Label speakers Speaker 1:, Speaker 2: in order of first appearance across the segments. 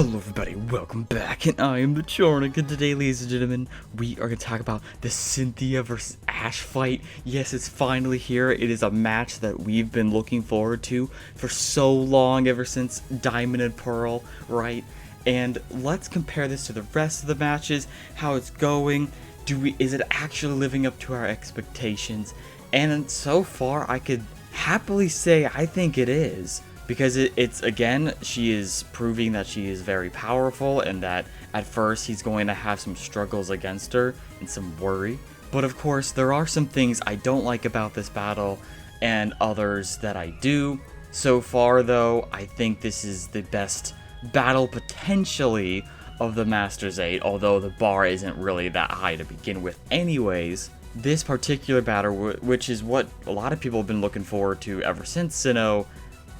Speaker 1: Hello everybody, welcome back, and I am the Chornik, and today, ladies and gentlemen, we are going to talk about the Cynthia versus Ash fight. Yes, it's finally here. It is a match that we've been looking forward to for so long, ever since Diamond and Pearl, right? And let's compare this to the rest of the matches, how it's going, is it actually living up to our expectations? And so far, I could happily say I think it is. Because it's again, she is proving that she is very powerful and that at first he's going to have some struggles against her and some worry. But of course, there are some things I don't like about this battle and others that I do. So far though, I think this is the best battle potentially of the Masters 8, although the bar isn't really that high to begin with anyways. This particular battle, which is what a lot of people have been looking forward to ever since Sinnoh,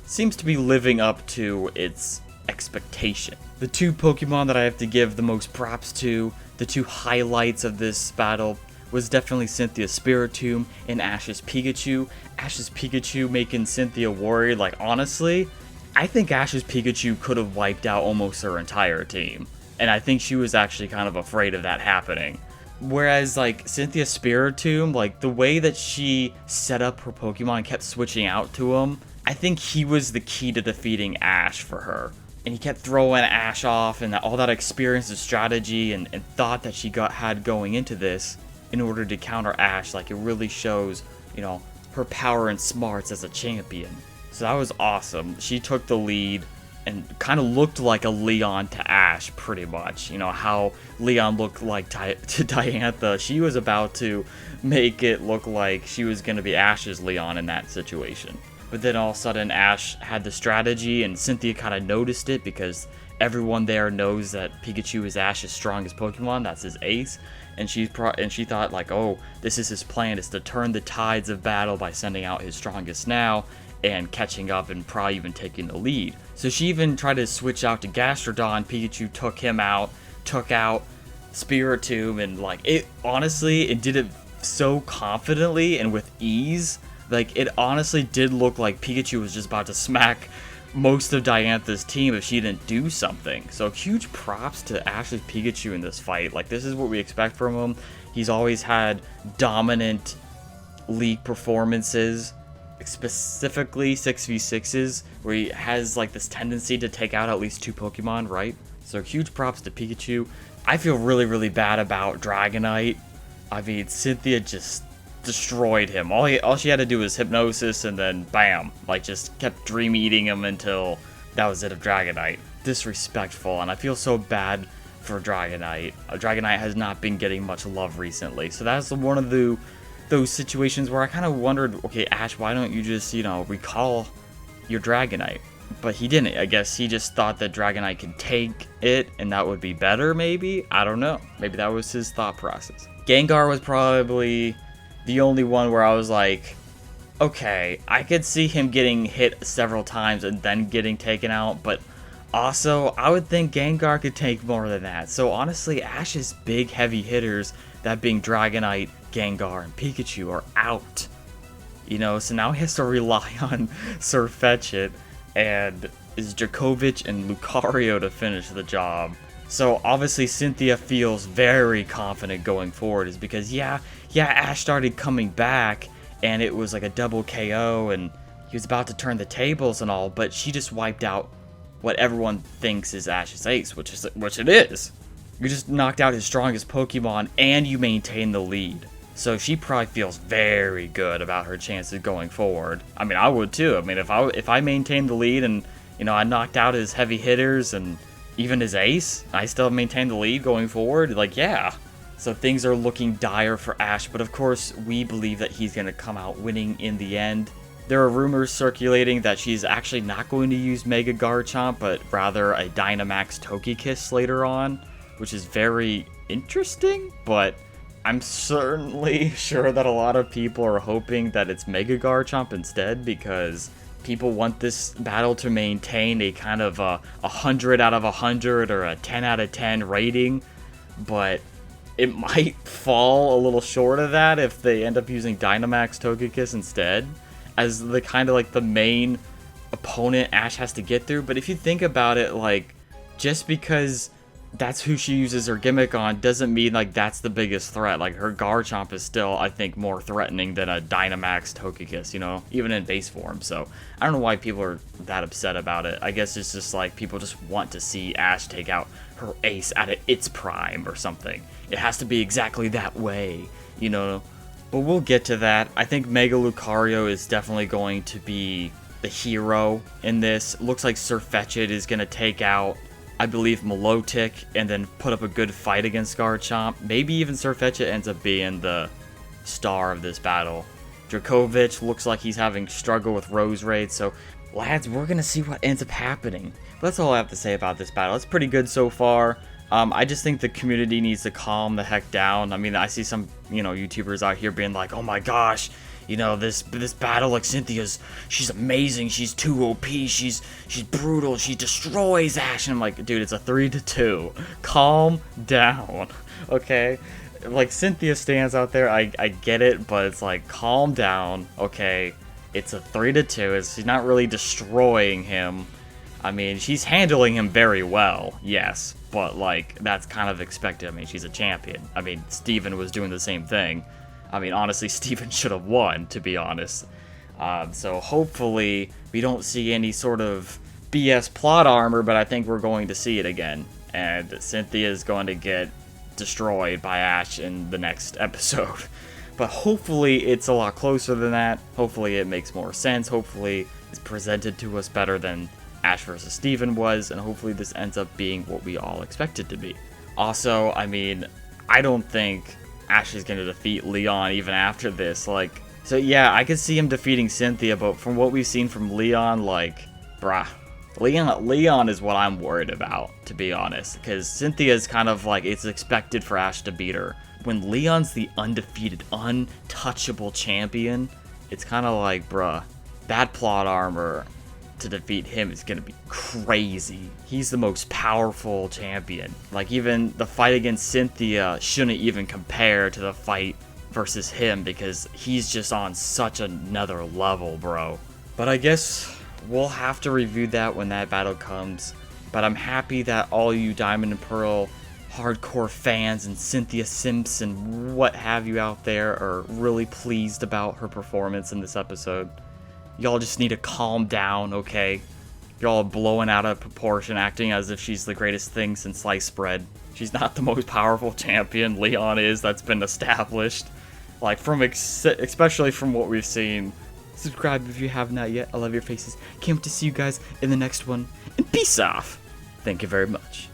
Speaker 1: seems to be living up to its expectation. The two Pokemon that I have to give the most props to, the two highlights of this battle, was definitely Cynthia's Spiritomb and Ash's Pikachu. Ash's Pikachu making Cynthia worried. Like, honestly, I think Ash's Pikachu could have wiped out almost her entire team. And I think she was actually kind of afraid of that happening. Whereas, like, Cynthia's Spiritomb, like, the way that she set up her Pokemon and kept switching out to him, I think he was the key to defeating Ash for her. And he kept throwing Ash off, and all that experience and strategy and thought that she had going into this in order to counter Ash. Like, it really shows, you know, her power and smarts as a champion. So that was awesome. She took the lead and kind of looked like a Leon to Ash, pretty much. You know, how Leon looked like to Diantha. She was about to make it look like she was going to be Ash's Leon in that situation. But then all of a sudden, Ash had the strategy, and Cynthia kind of noticed it because everyone there knows that Pikachu is Ash's strongest Pokemon. That's his ace. And she thought, like, oh, this is his plan, is to turn the tides of battle by sending out his strongest now and catching up and probably even taking the lead. So she even tried to switch out to Gastrodon. Pikachu took him out, took out Spiritomb, and, like, it honestly, it did it so confidently and with ease. Like, it honestly did look like Pikachu was just about to smack most of Diantha's team if she didn't do something. So huge props to Ash's Pikachu in this fight. Like, this is what we expect from him. He's always had dominant league performances, specifically 6v6s, where he has, like, this tendency to take out at least two Pokemon, right? So huge props to Pikachu. I feel really, really bad about Dragonite. I mean, Cynthia just destroyed him. All she had to do was hypnosis, and then bam, like, just kept dream eating him until that was it of Dragonite. Disrespectful, and I feel so bad for Dragonite. Dragonite has not been getting much love recently, so that's one of those situations where I kind of wondered, okay, Ash, why don't you just, you know, recall your Dragonite? But he didn't. I guess he just thought that Dragonite could take it, and that would be better, maybe? I don't know. Maybe that was his thought process. Gengar was probably the only one where I was like, okay, I could see him getting hit several times and then getting taken out, but also, I would think Gengar could take more than that. So honestly, Ash's big heavy hitters, that being Dragonite, Gengar, and Pikachu, are out. You know, so now he has to rely on Sirfetch'd and is Djokovic and Lucario to finish the job. So obviously Cynthia feels very confident going forward, is because yeah, Ash started coming back and it was like a double KO and he was about to turn the tables and all, but she just wiped out what everyone thinks is Ash's ace, which it is. You just knocked out his strongest Pokemon and you maintain the lead. So she probably feels very good about her chances going forward. I mean, I would too. I mean, if I maintained the lead and, you know, I knocked out his heavy hitters and even his ace, I still maintain the lead going forward, like, yeah. So things are looking dire for Ash, but of course, we believe that he's going to come out winning in the end. There are rumors circulating that she's actually not going to use Mega Garchomp, but rather a Dynamax Togekiss later on, which is very interesting, but I'm certainly sure that a lot of people are hoping that it's Mega Garchomp instead, because people want this battle to maintain a kind of a 100 out of 100 or a 10 out of 10 rating, but it might fall a little short of that if they end up using Dynamax Togekiss instead as the kind of like the main opponent Ash has to get through. But if you think about it, like, just because that's who she uses her gimmick on doesn't mean like that's the biggest threat. Like her Garchomp is still, I think, more threatening than a Dynamax Togekiss, you know, even in base form. So I don't know why people are that upset about it. I guess it's just like people just want to see Ash take out her ace at its prime or something. It has to be exactly that way, you know. But we'll get to that. I think Mega Lucario is definitely going to be the hero in this. Looks like Sirfetch'd is going to take out, I believe, Milotic, and then put up a good fight against Garchomp. Maybe even Sirfetch'd ends up being the star of this battle. Dracovic looks like he's having struggle with Roserade, so lads, we're going to see what ends up happening. But that's all I have to say about this battle. It's pretty good so far. I just think the community needs to calm the heck down. I mean, I see some, you know, YouTubers out here being like, oh my gosh, you know, this battle, like, she's amazing, she's too OP, she's brutal, she destroys Ash, and I'm like, dude, it's a 3-2, calm down, okay? Like, Cynthia stands out there, I get it, but it's like, calm down, okay? It's a 3-2, she's not really destroying him. I mean, she's handling him very well, yes, but, like, that's kind of expected. I mean, she's a champion. I mean, Steven was doing the same thing. I mean, honestly, Steven should have won, to be honest. So hopefully we don't see any sort of BS plot armor, but I think we're going to see it again. And Cynthia is going to get destroyed by Ash in the next episode. But hopefully it's a lot closer than that. Hopefully it makes more sense. Hopefully it's presented to us better than Ash versus Steven was, and hopefully this ends up being what we all expect it to be. Also, I mean, I don't think Ash is going to defeat Leon even after this. Like, so yeah, I could see him defeating Cynthia, but from what we've seen from Leon, like, bruh. Leon is what I'm worried about, to be honest, because Cynthia is kind of like, it's expected for Ash to beat her. When Leon's the undefeated, untouchable champion, it's kind of like, bruh, that plot armor to defeat him is gonna be crazy. He's the most powerful champion. Like, even the fight against Cynthia shouldn't even compare to the fight versus him, because he's just on such another level, bro. But I guess we'll have to review that when that battle comes. But I'm happy that all you Diamond and Pearl hardcore fans and Cynthia Simps and what have you out there are really pleased about her performance in this episode. Y'all just need to calm down, okay? Y'all blowing out of proportion, acting as if she's the greatest thing since sliced bread. She's not the most powerful champion. Leon is. That's been established. Like, especially from what we've seen. Subscribe if you have not yet. I love your faces. Can't wait to see you guys in the next one. And peace off. Thank you very much.